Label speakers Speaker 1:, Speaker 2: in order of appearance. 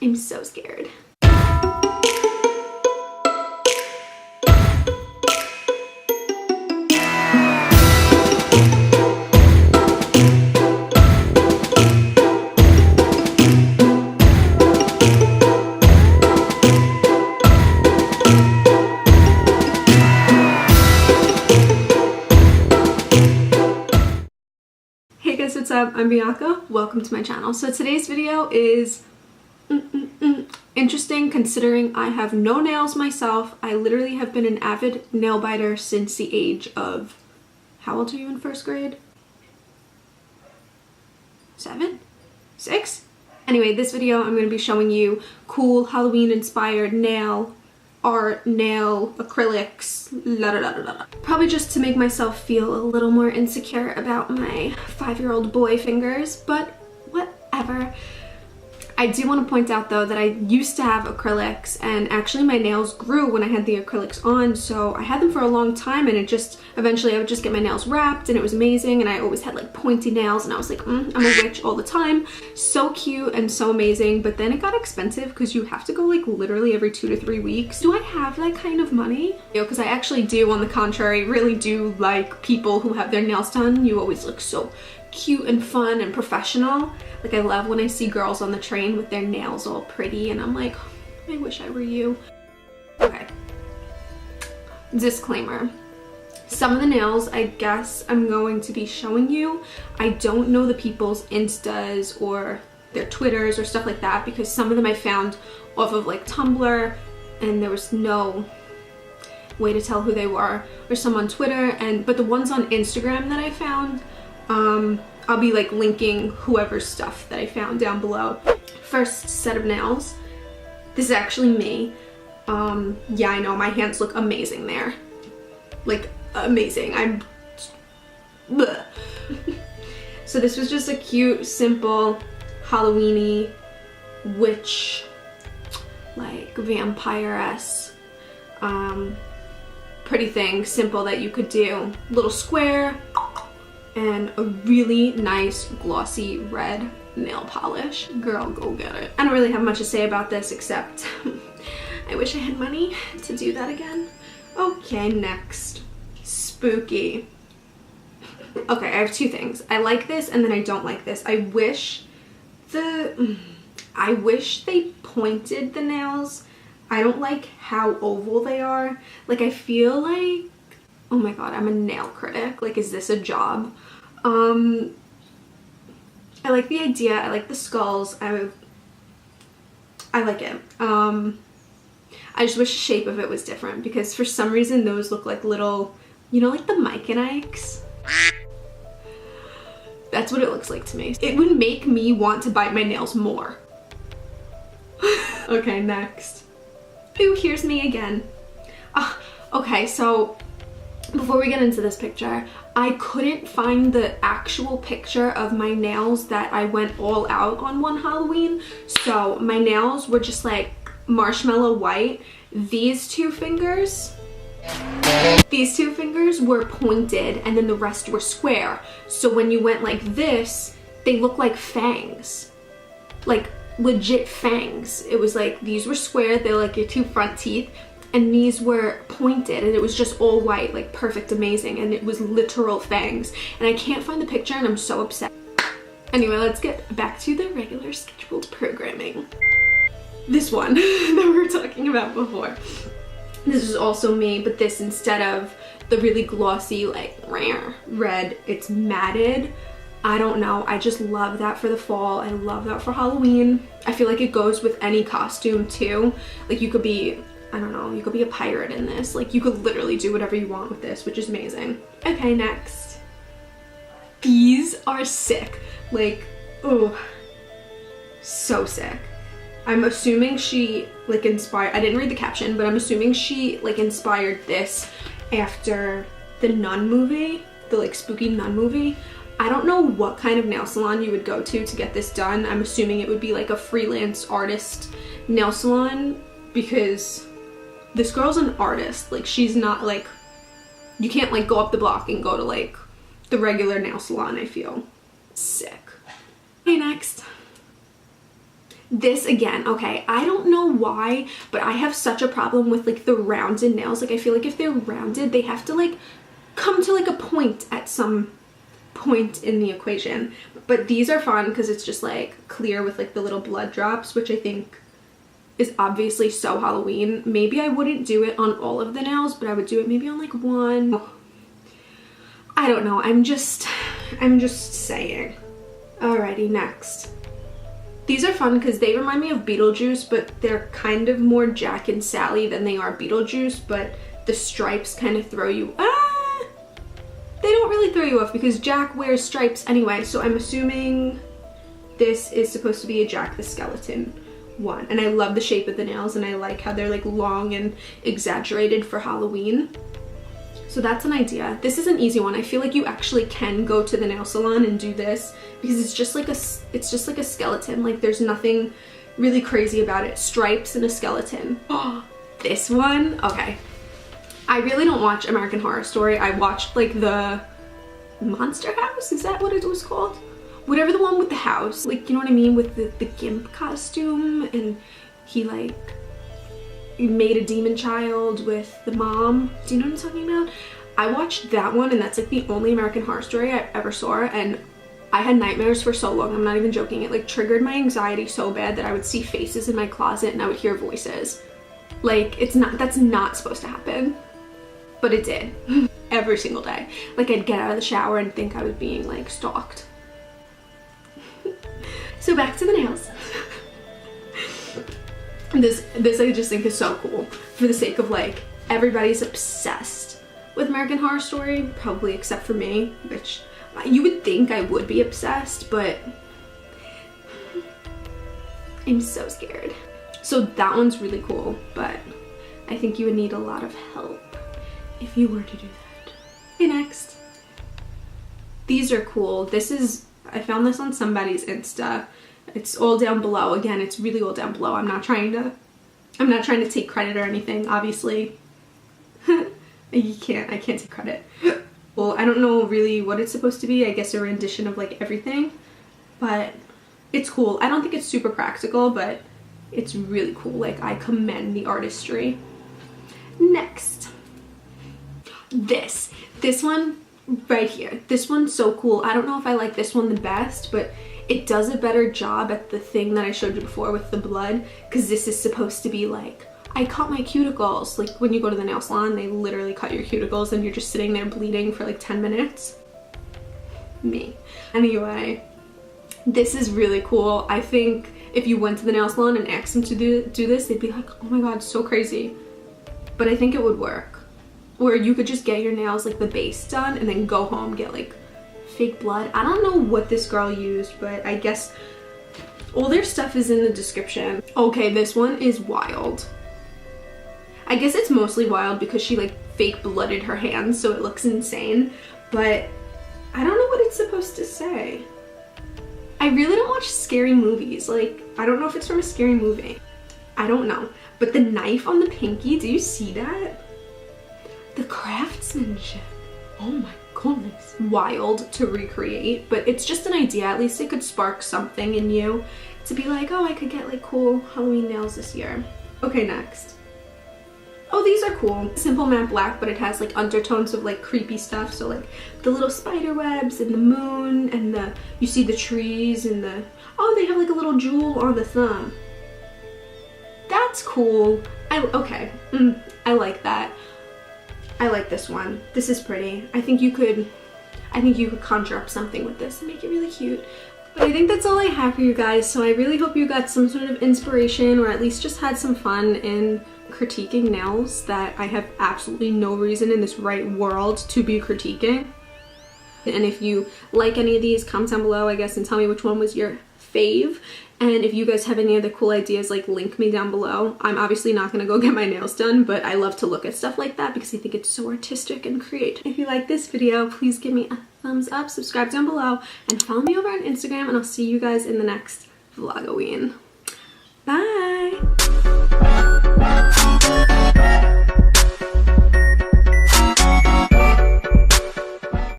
Speaker 1: I'm so scared. Hey guys, what's up? I'm Bianca. Welcome to my channel. So today's video is interesting considering I have no nails myself. I literally have been an avid nail biter since the age of, how old are you in first grade? 7? 6? Anyway, this video I'm going to be showing you cool Halloween inspired nail art, nail acrylics, la da da da da. Probably just to make myself feel a little more insecure about my 5-year-old boy fingers, but whatever. I do want to point out though that I used to have acrylics, and actually my nails grew when I had the acrylics on, so I had them for a long time, and it just eventually I would just get my nails wrapped and it was amazing, and I always had like pointy nails and I was like, I'm a witch all the time. So cute and so amazing, but then it got expensive because you have to go like literally every 2 to 3 weeks. Do I have that kind of money? Because I actually do, on the contrary, really do like people who have their nails done. You always look so cute and fun and professional. Like I love when I see girls on the train with their nails all pretty and I'm like, I wish I were you. Okay. Disclaimer. Some of the nails I guess I'm going to be showing you, I don't know the people's Instas or their Twitters or stuff like that, because some of them I found off of like Tumblr and there was no way to tell who they were, or some on Twitter, but the ones on Instagram that I found, I'll be like linking whoever's stuff that I found down below. First set of nails. This is actually me. Yeah, I know my hands look amazing there. Like amazing. I'm bleh. So this was just a cute, simple, Halloween-y witch, like vampire-esque, pretty thing, simple that you could do. Little square and a really nice glossy red nail polish. Girl, go get it. I don't really have much to say about this except I wish I had money to do that again. Okay, next. Spooky. Okay, I have two things. I like this and then I don't like this. I wish they pointed the nails. I don't like how oval they are. Like I feel like, oh my god, I'm a nail critic. Like, is this a job? I like the idea. I like the skulls. I like it. I just wish the shape of it was different, because for some reason those look like little, you know, like the Mike and Ikes? That's what it looks like to me. It would make me want to bite my nails more. Okay, next. Ooh, here's me again. Okay, so before we get into this picture, I couldn't find the actual picture of my nails that I went all out on one Halloween. So my nails were just like marshmallow white. These two fingers were pointed and then the rest were square. So when you went like this, they look like fangs. Like legit fangs. It was like these were square, they're like your two front teeth, and these were pointed and it was just all white, like perfect, amazing, and it was literal fangs. And I can't find the picture and I'm so upset. Anyway, let's get back to the regular scheduled programming. This one that we were talking about before. This is also me, but this, instead of the really glossy like rare red, it's matted. I don't know, I just love that for the fall. I love that for Halloween. I feel like it goes with any costume too. Like you could be, I don't know, you could be a pirate in this. Like you could literally do whatever you want with this, which is amazing. Okay, next. These are sick. Like, oh, so sick. I'm assuming she like inspired, I didn't read the caption, but I'm assuming she like inspired this after the Nun movie, the like spooky Nun movie. I don't know what kind of nail salon you would go to get this done. I'm assuming it would be like a freelance artist nail salon, because this girl's an artist. Like she's not like, you can't like go up the block and go to like the regular nail salon, I feel. Sick. Okay, next. This again, okay, I don't know why, but I have such a problem with like the rounded nails. Like I feel like if they're rounded, they have to like come to like a point at some point in the equation. But these are fun because it's just like clear with like the little blood drops, which I think is obviously so Halloween. Maybe I wouldn't do it on all of the nails, but I would do it maybe on like one. I don't know, I'm just saying. Alrighty, next. These are fun because they remind me of Beetlejuice, but they're kind of more Jack and Sally than they are Beetlejuice, but the stripes kind of throw you, they don't really throw you off because Jack wears stripes anyway, so I'm assuming this is supposed to be a Jack the Skeleton one. And I love the shape of the nails, and I like how they're like long and exaggerated for Halloween. So that's an idea. This is an easy one. I feel like you actually can go to the nail salon and do this because it's just like a skeleton. Like there's nothing really crazy about it. Stripes and a skeleton. Oh, this one, okay. I really don't watch American Horror Story. I watched like the Monster House, is that what it was called? Whatever the one with the house, like, you know what I mean, with the gimp costume, and he like made a demon child with the mom. Do you know what I'm talking about? I watched that one, and that's like the only American Horror Story I ever saw, and I had nightmares for so long. I'm not even joking. It like triggered my anxiety so bad that I would see faces in my closet and I would hear voices. Like that's not supposed to happen, but it did. Every single day. Like I'd get out of the shower and think I was being like stalked. So back to the nails. This I just think is so cool for the sake of like everybody's obsessed with American Horror Story, probably except for me, which you would think I would be obsessed, but I'm so scared. So that one's really cool, but I think you would need a lot of help if you were to do that. Okay, next. These are cool. I found this on somebody's Insta. It's all down below. Again, it's really all down below. I'm not trying to take credit or anything, obviously. I can't take credit. Well, I don't know really what it's supposed to be. I guess a rendition of like everything, but it's cool. I don't think it's super practical, but it's really cool. Like I commend the artistry. Next. This one right here. This one's so cool. I don't know if I like this one the best, but it does a better job at the thing that I showed you before with the blood, because this is supposed to be like, I cut my cuticles. Like when you go to the nail salon, they literally cut your cuticles and you're just sitting there bleeding for like 10 minutes. Me. Anyway, this is really cool. I think if you went to the nail salon and asked them to do this, they'd be like, oh my god, so crazy. But I think it would work. Or you could just get your nails, like the base done, and then go home, get like fake blood. I don't know what this girl used, but I guess all their stuff is in the description. Okay, this one is wild. I guess it's mostly wild because she like fake blooded her hands, so it looks insane, but I don't know what it's supposed to say. I really don't watch scary movies. Like, I don't know if it's from a scary movie. I don't know. But the knife on the pinky, do you see that? The craftsmanship. Oh my goodness. Wild to recreate, but it's just an idea. At least it could spark something in you to be like, oh, I could get like cool Halloween nails this year. Okay, next. Oh, these are cool. Simple matte black, but it has like undertones of like creepy stuff. So like the little spider webs and the moon and you see the trees and oh, they have like a little jewel on the thumb. That's cool. Okay, I like that. I like this one. This is pretty. I think you could conjure up something with this and make it really cute. But I think that's all I have for you guys. So I really hope you got some sort of inspiration, or at least just had some fun in critiquing nails that I have absolutely no reason in this right world to be critiquing. And if you like any of these, comment down below, I guess, and tell me which one was your fave. And if you guys have any other cool ideas, like link me down below. I'm obviously not gonna go get my nails done, but I love to look at stuff like that because I think it's so artistic and creative. If you like this video, please give me a thumbs up, subscribe down below, and follow me over on Instagram, and I'll see you guys in the next Vlogoween. Bye!